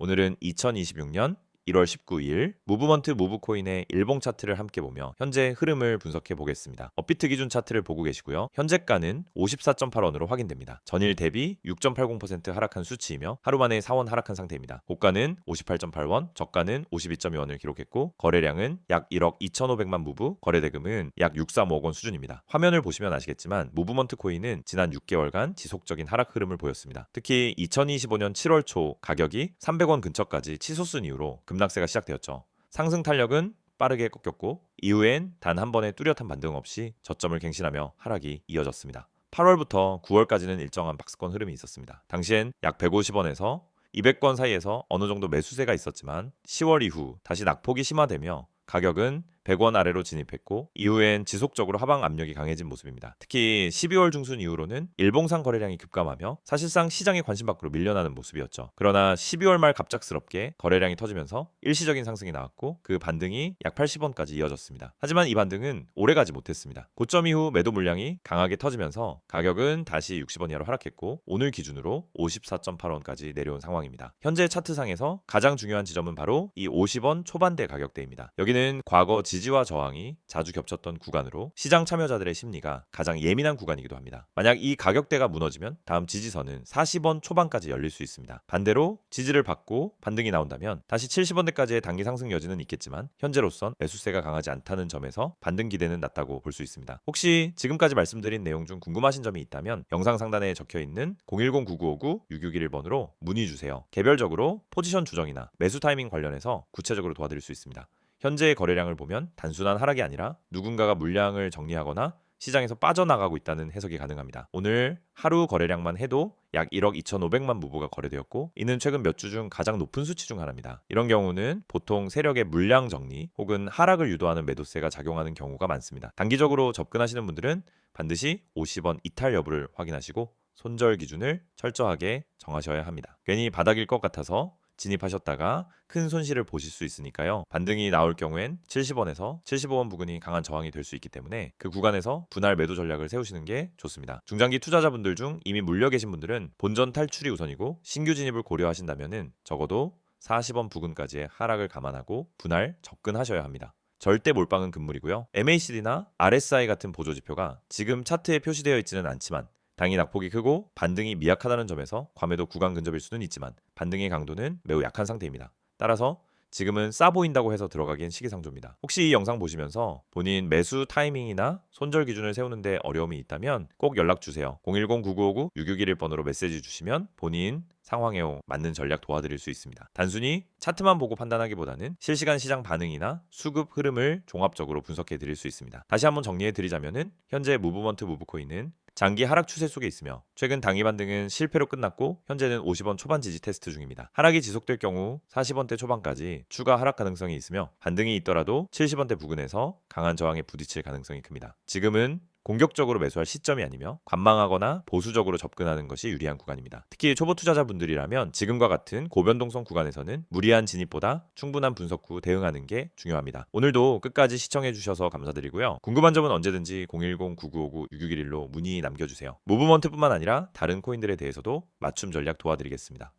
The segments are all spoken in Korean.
오늘은 2026년 1월 19일 무브먼트 무브코인의 일봉 차트를 함께 보며 현재 흐름을 분석해 보겠습니다. 업비트 기준 차트를 보고 계시고요. 현재가는 54.8원으로 확인됩니다. 전일 대비 6.80% 하락한 수치이며 하루 만에 4원 하락한 상태입니다. 고가는 58.8원, 저가는 52.2원을 기록했고 거래량은 약 1억 2,500만 무브, 거래대금은 약 635억 원 수준입니다. 화면을 보시면 아시겠지만 무브먼트 코인은 지난 6개월간 지속적인 하락 흐름을 보였습니다. 특히 2025년 7월 초 가격이 300원 근처까지 치솟은 이후로 급락세가 시작되었죠. 상승 탄력은 빠르게 꺾였고 이후엔 단 한 번의 뚜렷한 반등 없이 저점을 갱신하며 하락이 이어졌습니다. 8월부터 9월까지는 일정한 박스권 흐름이 있었습니다. 당시엔 약 150원에서 200원 사이에서 어느 정도 매수세가 있었지만 10월 이후 다시 낙폭이 심화되며 가격은 100원 아래로 진입했고 이후엔 지속적으로 하방 압력이 강해진 모습입니다. 특히 12월 중순 이후로는 일봉상 거래량이 급감하며 사실상 시장의 관심 밖으로 밀려나는 모습이었죠. 그러나 12월 말 갑작스럽게 거래량이 터지면서 일시적인 상승이 나왔고 그 반등이 약 80원까지 이어졌습니다. 하지만 이 반등은 오래가지 못했습니다. 고점 이후 매도 물량이 강하게 터지면서 가격은 다시 60원 이하로 하락했고 오늘 기준으로 54.8원까지 내려온 상황입니다. 현재 차트상에서 가장 중요한 지점은 바로 이 50원 초반대 가격대입니다. 여기는 과거 지지와 저항이 자주 겹쳤던 구간으로 시장 참여자들의 심리가 가장 예민한 구간이기도 합니다. 만약 이 가격대가 무너지면 다음 지지선은 40원 초반까지 열릴 수 있습니다. 반대로 지지를 받고 반등이 나온다면 다시 70원대까지의 단기 상승 여지는 있겠지만 현재로선 매수세가 강하지 않다는 점에서 반등 기대는 낮다고 볼 수 있습니다. 혹시 지금까지 말씀드린 내용 중 궁금하신 점이 있다면 영상 상단에 적혀있는 010-9959-6611번으로 문의 주세요. 개별적으로 포지션 조정이나 매수 타이밍 관련해서 구체적으로 도와드릴 수 있습니다. 현재의 거래량을 보면 단순한 하락이 아니라 누군가가 물량을 정리하거나 시장에서 빠져나가고 있다는 해석이 가능합니다. 오늘 하루 거래량만 해도 약 1억 2,500만 무브가 거래되었고 이는 최근 몇 주 중 가장 높은 수치 중 하나입니다. 이런 경우는 보통 세력의 물량 정리 혹은 하락을 유도하는 매도세가 작용하는 경우가 많습니다. 단기적으로 접근하시는 분들은 반드시 50원 이탈 여부를 확인하시고 손절 기준을 철저하게 정하셔야 합니다. 괜히 바닥일 것 같아서 진입하셨다가 큰 손실을 보실 수 있으니까요. 반등이 나올 경우엔 70원에서 75원 부근이 강한 저항이 될 수 있기 때문에 그 구간에서 분할 매도 전략을 세우시는 게 좋습니다. 중장기 투자자분들 중 이미 물려 계신 분들은 본전 탈출이 우선이고 신규 진입을 고려하신다면은 적어도 40원 부근까지의 하락을 감안하고 분할 접근하셔야 합니다. 절대 몰빵은 금물이고요. MACD나 RSI 같은 보조 지표가 지금 차트에 표시되어 있지는 않지만 당이 낙폭이 크고 반등이 미약하다는 점에서 과매도 구간 근접일 수는 있지만 반등의 강도는 매우 약한 상태입니다. 따라서 지금은 싸 보인다고 해서 들어가기엔 시기상조입니다. 혹시 이 영상 보시면서 본인 매수 타이밍이나 손절 기준을 세우는데 어려움이 있다면 꼭 연락 주세요. 010-9959-6611번으로 메시지 주시면 본인 상황에 맞는 전략 도와드릴 수 있습니다. 단순히 차트만 보고 판단하기보다는 실시간 시장 반응이나 수급 흐름을 종합적으로 분석해 드릴 수 있습니다. 다시 한번 정리해 드리자면은 현재 무브먼트 무브코인은 장기 하락 추세 속에 있으며 최근 단기 반등은 실패로 끝났고 현재는 50원 초반 지지 테스트 중입니다. 하락이 지속될 경우 40원대 초반까지 추가 하락 가능성이 있으며 반등이 있더라도 70원대 부근에서 강한 저항에 부딪힐 가능성이 큽니다. 지금은 공격적으로 매수할 시점이 아니며 관망하거나 보수적으로 접근하는 것이 유리한 구간입니다. 특히 초보 투자자분들이라면 지금과 같은 고변동성 구간에서는 무리한 진입보다 충분한 분석 후 대응하는 게 중요합니다. 오늘도 끝까지 시청해 주셔서 감사드리고요. 궁금한 점은 언제든지 010-9959-6611로 문의 남겨주세요. 무브먼트뿐만 아니라 다른 코인들에 대해서도 맞춤 전략 도와드리겠습니다.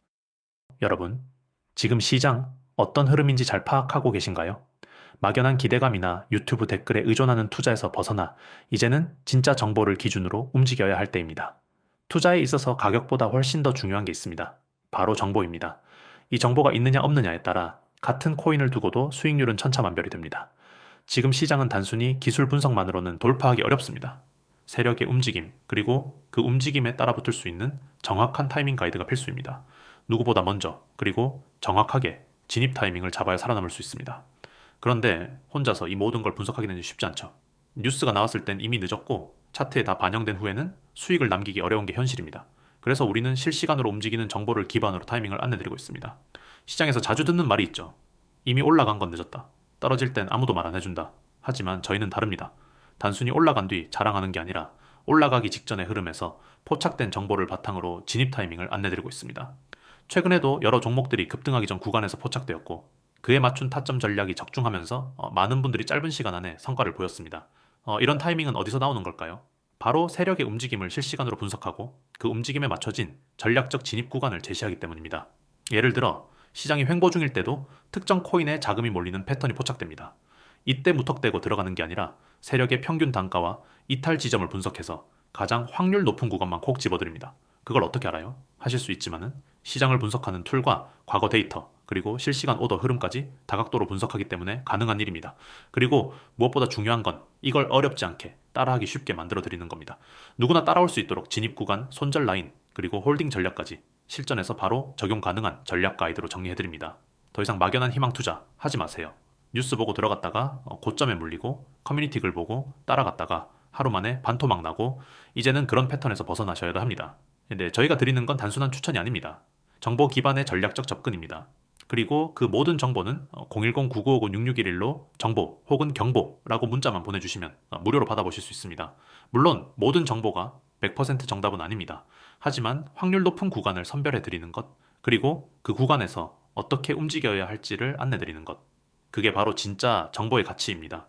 여러분, 지금 시장 어떤 흐름인지 잘 파악하고 계신가요? 막연한 기대감이나 유튜브 댓글에 의존하는 투자에서 벗어나 이제는 진짜 정보를 기준으로 움직여야 할 때입니다. 투자에 있어서 가격보다 훨씬 더 중요한 게 있습니다. 바로 정보입니다. 이 정보가 있느냐 없느냐에 따라 같은 코인을 두고도 수익률은 천차만별이 됩니다. 지금 시장은 단순히 기술 분석만으로는 돌파하기 어렵습니다. 세력의 움직임, 그리고 그 움직임에 따라붙을 수 있는 정확한 타이밍 가이드가 필수입니다. 누구보다 먼저, 그리고 정확하게 진입 타이밍을 잡아야 살아남을 수 있습니다. 그런데 혼자서 이 모든 걸 분석하기는 쉽지 않죠. 뉴스가 나왔을 땐 이미 늦었고 차트에 다 반영된 후에는 수익을 남기기 어려운 게 현실입니다. 그래서 우리는 실시간으로 움직이는 정보를 기반으로 타이밍을 안내드리고 있습니다. 시장에서 자주 듣는 말이 있죠. 이미 올라간 건 늦었다. 떨어질 땐 아무도 말 안 해준다. 하지만 저희는 다릅니다. 단순히 올라간 뒤 자랑하는 게 아니라 올라가기 직전의 흐름에서 포착된 정보를 바탕으로 진입 타이밍을 안내드리고 있습니다. 최근에도 여러 종목들이 급등하기 전 구간에서 포착되었고 그에 맞춘 타점 전략이 적중하면서 많은 분들이 짧은 시간 안에 성과를 보였습니다. 이런 타이밍은 어디서 나오는 걸까요? 바로 세력의 움직임을 실시간으로 분석하고 그 움직임에 맞춰진 전략적 진입 구간을 제시하기 때문입니다. 예를 들어 시장이 횡보 중일 때도 특정 코인에 자금이 몰리는 패턴이 포착됩니다. 이때 무턱대고 들어가는 게 아니라 세력의 평균 단가와 이탈 지점을 분석해서 가장 확률 높은 구간만 콕 집어드립니다. 그걸 어떻게 알아요? 하실 수 있지만은 시장을 분석하는 툴과 과거 데이터 그리고 실시간 오더 흐름까지 다각도로 분석하기 때문에 가능한 일입니다. 그리고 무엇보다 중요한 건 이걸 어렵지 않게 따라하기 쉽게 만들어 드리는 겁니다. 누구나 따라올 수 있도록 진입 구간, 손절 라인, 그리고 홀딩 전략까지 실전에서 바로 적용 가능한 전략 가이드로 정리해 드립니다. 더 이상 막연한 희망 투자 하지 마세요. 뉴스 보고 들어갔다가 고점에 물리고 커뮤니티 글 보고 따라갔다가 하루 만에 반토막 나고 이제는 그런 패턴에서 벗어나셔야 합니다. 근데 저희가 드리는 건 단순한 추천이 아닙니다. 정보 기반의 전략적 접근입니다. 그리고 그 모든 정보는 010-9959-6611로 정보 혹은 경보라고 문자만 보내주시면 무료로 받아보실 수 있습니다. 물론 모든 정보가 100% 정답은 아닙니다. 하지만 확률 높은 구간을 선별해 드리는 것, 그리고 그 구간에서 어떻게 움직여야 할지를 안내 드리는 것. 그게 바로 진짜 정보의 가치입니다.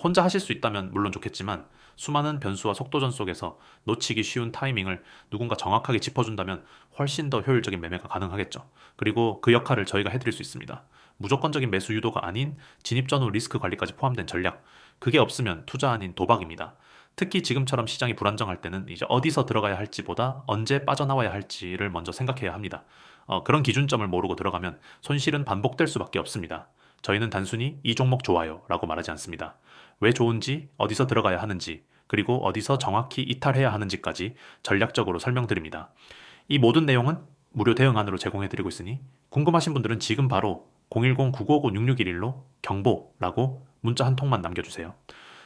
혼자 하실 수 있다면 물론 좋겠지만 수많은 변수와 속도전 속에서 놓치기 쉬운 타이밍을 누군가 정확하게 짚어준다면 훨씬 더 효율적인 매매가 가능하겠죠. 그리고 그 역할을 저희가 해드릴 수 있습니다. 무조건적인 매수 유도가 아닌 진입 전후 리스크 관리까지 포함된 전략. 그게 없으면 투자 아닌 도박입니다. 특히 지금처럼 시장이 불안정할 때는 이제 어디서 들어가야 할지보다 언제 빠져나와야 할지를 먼저 생각해야 합니다. 그런 기준점을 모르고 들어가면 손실은 반복될 수밖에 없습니다. 저희는 단순히 이 종목 좋아요 라고 말하지 않습니다. 왜 좋은지, 어디서 들어가야 하는지, 그리고 어디서 정확히 이탈해야 하는지까지 전략적으로 설명드립니다. 이 모든 내용은 무료 대응안으로 제공해드리고 있으니 궁금하신 분들은 지금 바로 010-9959-6611로 경보라고 문자 한 통만 남겨주세요.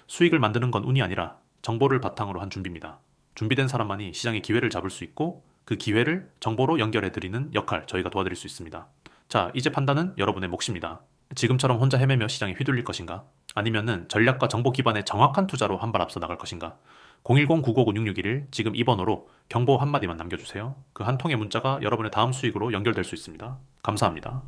수익을 만드는 건 운이 아니라 정보를 바탕으로 한 준비입니다. 준비된 사람만이 시장의 기회를 잡을 수 있고 그 기회를 정보로 연결해드리는 역할 저희가 도와드릴 수 있습니다. 자, 이제 판단은 여러분의 몫입니다. 지금처럼 혼자 헤매며 시장에 휘둘릴 것인가? 아니면은 전략과 정보 기반의 정확한 투자로 한 발 앞서 나갈 것인가? 010-9959-6611 지금 이 번호로 경보 한마디만 남겨주세요. 그 한 통의 문자가 여러분의 다음 수익으로 연결될 수 있습니다. 감사합니다.